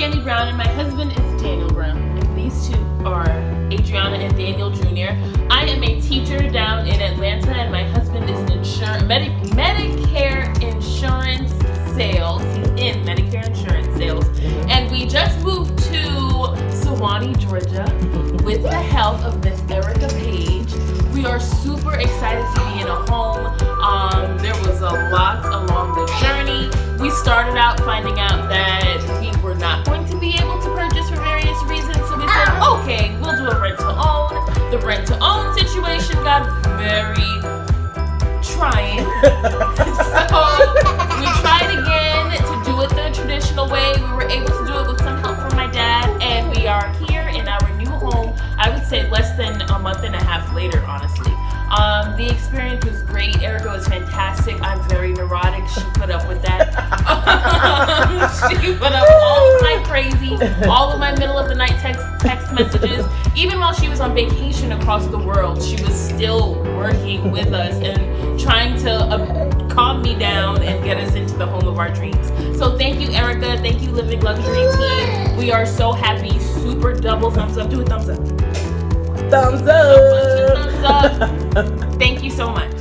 Danny Brown, and my husband is Daniel Brown. And these two are Adriana and Daniel Jr. I am a teacher down in Atlanta, and my husband is in Medicare insurance sales. He's in Medicare insurance sales. And we just moved to Sewanee, Georgia, with the help of Miss Erica Page. We are super excited to be in a home. There was a lot along the journey. We started out finding out that we were not going to be able to purchase for various reasons. So we said, okay, we'll do a rent to own. The rent to own situation got very trying. So we tried again to do it the traditional way. We were able to do it with some help from my dad, and we are here in our new home. I would say less than a month and a half later, honestly. The experience was great. Erica was fantastic. I'm very neurotic. She put up with that. She put up all of my crazy, all of my middle of the night text messages. Even while she was on vacation across the world, she was still working with us and trying to calm me down and get us into the home of our dreams. So thank you, Erica. Thank you, Living Luxury team. We are so happy. Super double thumbs up. Do a thumbs up. Thumbs up. Thumbs up. Thank you so much.